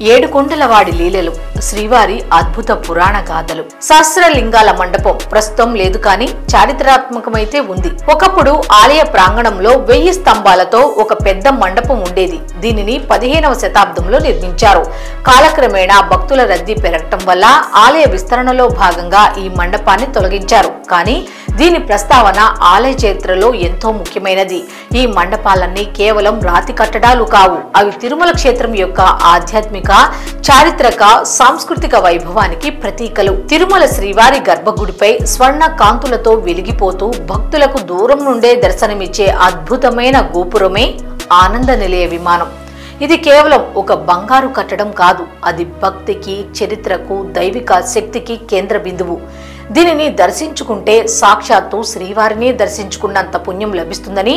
ఏడుకొండలవాడి లీలలు, శ్రీవారి అద్భుత పురాణ గాథలు. సహస్రలింగాల మండపం ప్రస్తుతం లేదు కానీ చారిత్రాత్మకమైతే ఉంది. ఒకప్పుడు ఆలయ ప్రాంగణంలో 1000 స్తంభాలతో ఒక పెద్ద మండపం ఉండేది. దీనిని 15వ శతాబ్దంలో నిర్మించారు. కాలక్రమేణా భక్తుల రద్దీ పెరగటం వల్ల ఆలయ విస్తరణలో భాగంగా ఈ మండపాన్ని తొలగించారు. కానీ దీని ప్రస్తావన ఆలయ చరిత్రలో ఎంతో ముఖ్యమైనది. ఈ మండపాలన్నీ కేవలం రాతి కట్టడాలు కావు. అవి తిరుమల క్షేత్రం యొక్క ఆధ్యాత్మిక, చారిత్రక, సాంస్కృతిక వైభవానికి ప్రతీకలు. తిరుమల శ్రీవారి గర్భగుడిపై స్వర్ణ కాంతులతో వెలిగిపోతూ భక్తులకు దూరం నుండే దర్శనమిచ్చే అద్భుతమైన గోపురమే ఆనంద నిలయ విమానం. ఇది కేవలం ఒక బంగారు కట్టడం కాదు, అది భక్తికి, చరిత్రకు, దైవిక శక్తికి కేంద్ర బిందువు. దీనిని దర్శించుకుంటే సాక్షాత్తు శ్రీవారిని దర్శించుకున్నంత పుణ్యం లభిస్తుందని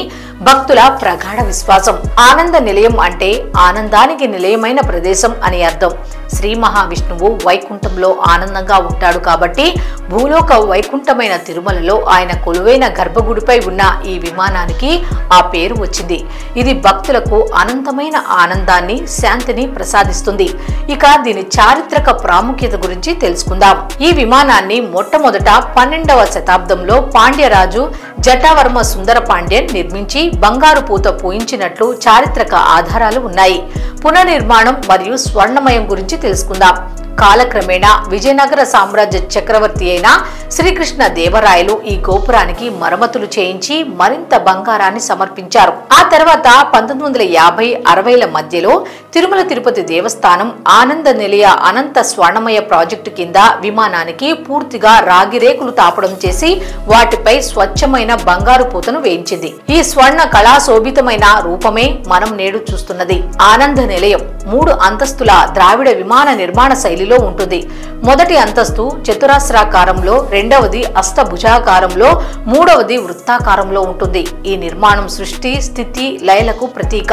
భక్తుల ప్రగాఢ విశ్వాసం. ఆనంద నిలయం అంటే ఆనందానికి నిలయమైన ప్రదేశం అని అర్థం. శ్రీ మహావిష్ణువు వైకుంఠంలో ఆనందంగా ఉంటాడు కాబట్టి భూలోక వైకుంఠమైన తిరుమలలో ఆయన కొలువైన గర్భగుడిపై ఉన్న ఈ విమానానికి ఆ పేరు వచ్చింది. ఇది భక్తులకు అనంతమైన ఆనందాన్ని, శాంతిని ప్రసాదిస్తుంది. ఇక దీని చారిత్రక ప్రాముఖ్యత గురించి తెలుసుకుందాం. ఈ విమానాన్ని మొట్టమొదట 12వ శతాబ్దంలో పాండ్యరాజు జటావర్మ సుందర పాండ్యన్ నిర్మించి బంగారు పూత పూయించినట్లు చారిత్రక ఆధారాలు ఉన్నాయి. పునర్నిర్మాణం మరియు స్వర్ణమయం గురించి తెలుసుకుందాం. కాలక్రమేణా విజయనగర సామ్రాజ్య చక్రవర్తి అయిన శ్రీకృష్ణ దేవరాయలు ఈ గోపురానికి మరమ్మతులు చేయించి మరింత బంగారాన్ని సమర్పించారు. ఆ తర్వాత 1950-60ల మధ్యలో తిరుమల తిరుపతి దేవస్థానం ఆనంద నిలయ అనంత స్వర్ణమయ ప్రాజెక్టు కింద విమానానికి పూర్తిగా రాగి రేకులు తాపడం చేసి వాటిపై స్వచ్ఛమైన బంగారు పూతను వేయించింది. ఈ స్వర్ణ కళాశోభితమైన రూపమే మనం నేడు చూస్తున్నది. ఆనంద నిలయం 3 అంతస్తుల ద్రావిడ విమాన నిర్మాణ శైలిలో ఉంటుంది. మొదటి అంతస్తు చతురస్రాకారంలో, రెండవది అష్టభుజాకారంలో, మూడవది వృత్తాకారంలో ఉంటుంది. ఈ నిర్మాణం సృష్టి, స్థితి, లయలకు ప్రతీక.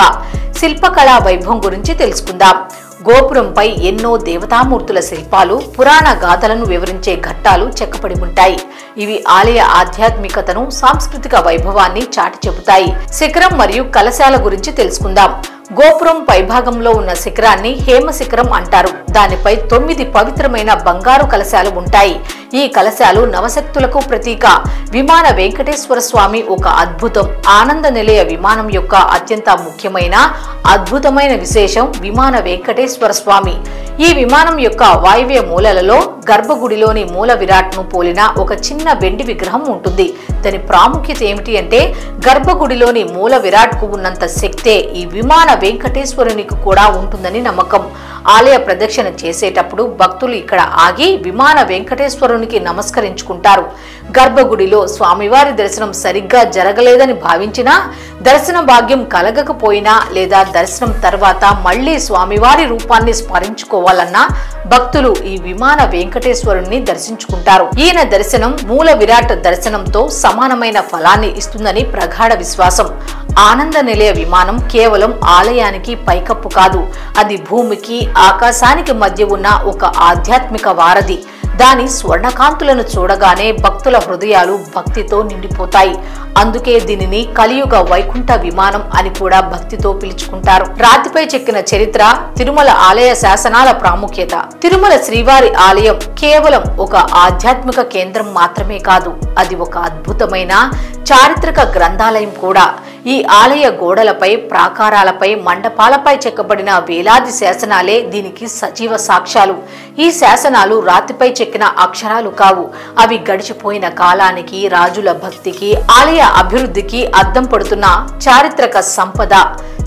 శిల్పకళా వైభవం గురించి తెలుసుకుందాం. గోపురంపై ఎన్నో దేవతామూర్తుల శిల్పాలు, పురాణ గాథలను వివరించే ఘట్టాలు చెక్కబడి ఉంటాయి. ఇవి ఆలయ ఆధ్యాత్మికతను, సాంస్కృతిక వైభవాన్ని చాటి చెబుతాయి. శిఖరం మరియు కలశాల గురించి తెలుసుకుందాం. గోపురం పైభాగంలో ఉన్న శిఖరాన్ని హేమ శిఖరం అంటారు. దానిపై 9 పవిత్రమైన బంగారు కలశాలు ఉంటాయి. ఈ కలశాలు నవశక్తులకు ప్రతీక. విమాన వెంకటేశ్వర స్వామి ఒక అద్భుతం. ఆనంద నిలయ విమానం యొక్క అత్యంత ముఖ్యమైన, అద్భుతమైన విశేషం విమాన వెంకటేశ్వర స్వామి. ఈ విమానం యొక్క వాయువ్య మూలలలో గర్భగుడిలోని మూల విరాట్ను పోలిన ఒక చిన్న వెండి విగ్రహం ఉంటుంది. దాని ప్రాముఖ్యత ఏమిటి అంటే గర్భగుడిలోని మూల విరాట్ కు ఉన్నంత శక్తే ఈ విమాన వెంకటేశ్వరునికి కూడా ఉంటుందని నమ్మకం. ఆలయ ప్రదక్షిణ చేసేటప్పుడు భక్తులు ఇక్కడ ఆగి విమాన వెంకటేశ్వరునికి నమస్కరించుకుంటారు. గర్భగుడిలో స్వామివారి దర్శనం సరిగ్గా జరగలేదని భావించినా, దర్శన భాగ్యం కలగకపోయినా లేదా దర్శనం తర్వాత మళ్లీ స్వామివారి రూపాన్ని స్మరించుకోవాలన్నా భక్తులు ఈ విమాన వెంకటేశ్వరుణ్ణి దర్శించుకుంటారు. ఈయన దర్శనం మూల విరాట్ దర్శనంతో సమానమైన ఫలాన్ని ఇస్తుందని ప్రగాఢ విశ్వాసం. ఆనంద నిలయ విమానం కేవలం ఆలయానికి పైకప్పు కాదు, అది భూమికి, ఆకాశానికి మధ్య ఉన్న ఒక ఆధ్యాత్మిక వారధి. దాని స్వర్ణకాంతులను చూడగానే భక్తుల హృదయాలు భక్తితో నిండిపోతాయి. అందుకే దీనిని కలియుగ వైకుంఠ విమానం అని కూడా భక్తితో పిలుచుకుంటారు. రాతిపై చెక్కిన చరిత్ర, తిరుమల ఆలయ శాసనాల ప్రాముఖ్యత. తిరుమల శ్రీవారి ఆలయం కేవలం ఒక ఆధ్యాత్మిక కేంద్రం మాత్రమే కాదు, అది ఒక అద్భుతమైన చారిత్రక గ్రంథాలయం కూడా. ఈ ఆలయ గోడలపై, ప్రాకారాలపై, మండపాలపై చెక్కబడిన వేలాది శాసనాలే దీనికి సజీవ సాక్ష్యాలు. ఈ శాసనాలు రాతిపై చెక్కిన అక్షరాలు కావు, అవి గడిచిపోయిన కాలానికి, రాజుల భక్తికి, ఆలయ అభివృద్ధికి అద్దం పడుతున్న చారిత్రక సంపద.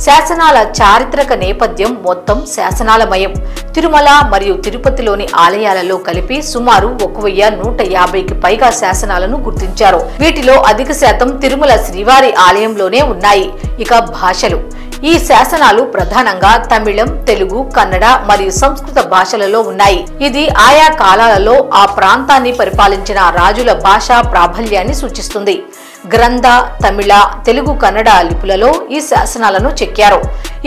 శాసనాల చారిత్రక నేపథ్యం మొత్తం శాసనాలమయం. తిరుమల మరియు తిరుపతిలోని ఆలయాలలో కలిపి సుమారు 1150కి పైగా శాసనాలను గుర్తించారు. వీటిలో అధిక శాతం తిరుమల శ్రీవారి ఆలయంలోనే ఉన్నాయి. ఇక భాషలు. ఈ శాసనాలు ప్రధానంగా తమిళం, తెలుగు, కన్నడ మరియు సంస్కృత భాషలలో ఉన్నాయి. ఇది ఆయా కాలాలలో ఆ ప్రాంతాన్ని పరిపాలించిన రాజుల భాషా ప్రాబల్యాన్ని సూచిస్తుంది. గ్రంథ, తమిళ, తెలుగు, కన్నడ లిపులలో ఈ శాసనాలను చెక్కారు.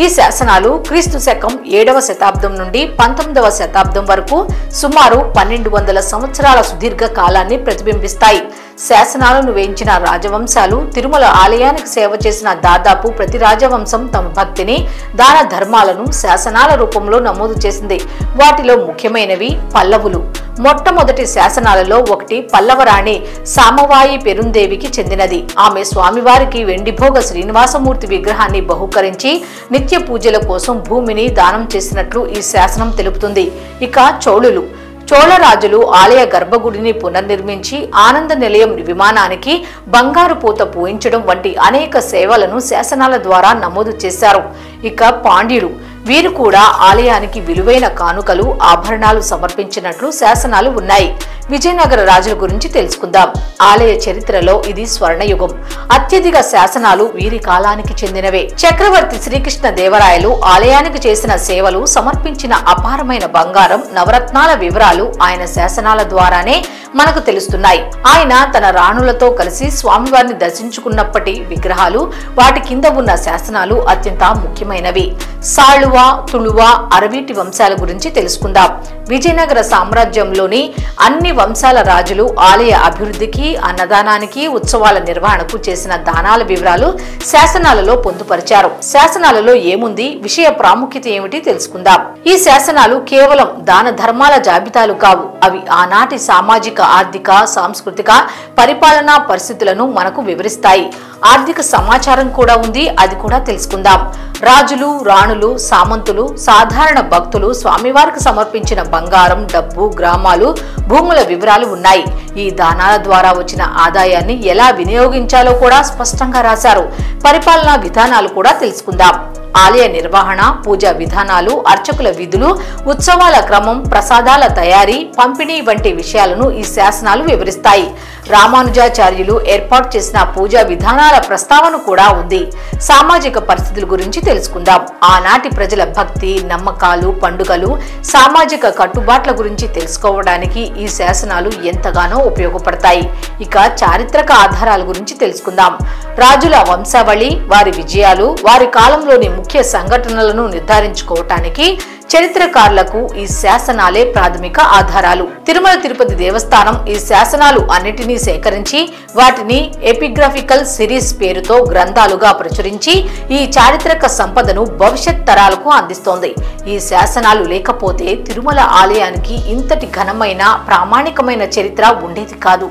ఈ శాసనాలు క్రీస్తు శకం 7వ శతాబ్దం నుండి 19వ శతాబ్దం వరకు సుమారు 1200 సంవత్సరాల సుదీర్ఘ కాలాన్ని ప్రతిబింబిస్తాయి. శాసనాలను వేయించిన రాజవంశాలు, తిరుమల ఆలయానికి సేవ చేసిన దాదాపు ప్రతి రాజవంశం తమ భక్తిని, దాన ధర్మాలను శాసనాల రూపంలో నమోదు చేసింది. వాటిలో ముఖ్యమైనవి పల్లవులు. మొట్టమొదటి శాసనాలలో ఒకటి పల్లవరాణి సామవాయి పెరుందేవికి చెందినది. ఆమె స్వామివారికి వెండిభోగ శ్రీనివాసమూర్తి విగ్రహాన్ని బహూకరించి నిత్య పూజల కోసం భూమిని దానం చేసినట్లు ఈ శాసనం తెలుపుతుంది. ఇక చోళులు. చోళరాజులు ఆలయ గర్భగుడిని పునర్నిర్మించి ఆనంద నిలయం విమానానికి బంగారు పూత పూయించడం వంటి అనేక సేవలను శాసనాల ద్వారా నమోదు చేశారు. ఇక పాండ్యులు. వీరు కూడా ఆలయానికి విలువైన కానుకలు, ఆభరణాలు సమర్పించినట్లు శాసనాలు ఉన్నాయి. విజయనగర రాజుల గురించి తెలుసుకుందాం. ఆలయ చరిత్రలో ఇది స్వర్ణయుగం. అత్యధిక శాసనాలు వీరి కాలానికి చెందినవే. చక్రవర్తి శ్రీకృష్ణ దేవరాయలు ఆలయానికి చేసిన సేవలు, సమర్పించిన అపారమైన బంగారం, నవరత్నాల వివరాలు ఆయన శాసనాల ద్వారానే మనకు తెలుస్తున్నాయి. ఆయన తన రాణులతో కలిసి స్వామివారిని దర్శించుకున్నప్పటి విగ్రహాలు, వాటి కింద ఉన్న శాసనాలు అత్యంత ముఖ్యమైనవి. సాళువ, తుళువ, అరవీటి వంశాల గురించి తెలుసుకుందాం. విజయనగర సామ్రాజ్యంలోని అన్ని వంశాల రాజులు ఆలయ అభివృద్ధికి, అన్నదానానికి, ఉత్సవాల నిర్వహణకు చేసిన దానాల వివరాలు శాసనాలలో పొందుపరిచారు. శాసనాలలో ఏముంది, విషయ ప్రాముఖ్యత ఏమిటి తెలుసుకుందాం. ఈ శాసనాలు కేవలం దాన ధర్మాల జాబితాలు కావు. అవి ఆనాటి సామాజిక, ఆర్థిక, సాంస్కృతిక, పరిపాలనా పరిస్థితులను మనకు వివరిస్తాయి. ఆర్థిక సమాచారం కూడా ఉంది, అది కూడా తెలుసుకుందాం. రాజులు, రాణులు, సామంతులు, సాధారణ భక్తులు స్వామివారికి సమర్పించిన బంగారం, డబ్బు, గ్రామాలు, భూముల వివరాలు ఉన్నాయి. ఈ దానాల ద్వారా వచ్చిన ఆదాయాన్ని ఎలా వినియోగించాలో కూడా స్పష్టంగా రాశారు. పరిపాలనా విధానాలు కూడా తెలుసుకుందాం. ఆలయ నిర్వహణ, పూజా విధానాలు, అర్చకుల విధులు, ఉత్సవాల క్రమం, ప్రసాదాల తయారీ, పంపిణీ వంటి విషయాలను ఈ శాసనాలు వివరిస్తాయి. రామానుజాచార్యులు ఏర్పాటు చేసిన పూజా విధానాల ప్రస్తావన కూడా ఉంది. సామాజిక పరిస్థితుల గురించి తెలుసుకుందాం. ఆనాటి ప్రజల భక్తి, నమ్మకాలు, పండుగలు, సామాజిక కట్టుబాట్ల గురించి తెలుసుకోవడానికి ఈ శాసనాలు ఎంతగానో ఉపయోగపడతాయి. ఇక చారిత్రక ఆధారాల గురించి తెలుసుకుందాం. రాజుల వంశావళి, వారి విజయాలు, వారి కాలంలోని ముఖ్య సంఘటనలను నిర్ధారించుకోవటానికి చరిత్రకారులకు ఈ శాసనాలే ప్రాథమిక ఆధారాలు. తిరుమల తిరుపతి దేవస్థానం ఈ శాసనాలు అన్నిటినీ సేకరించి వాటిని ఎపిగ్రాఫికల్ సిరీస్ పేరుతో గ్రంథాలుగా ప్రచురించి ఈ చారిత్రక సంపదను భవిష్యత్ తరాలకు అందిస్తోంది. ఈ శాసనాలు లేకపోతే తిరుమల ఆలయానికి ఇంతటి ఘనమైన, ప్రామాణికమైన చరిత్ర ఉండేది కాదు.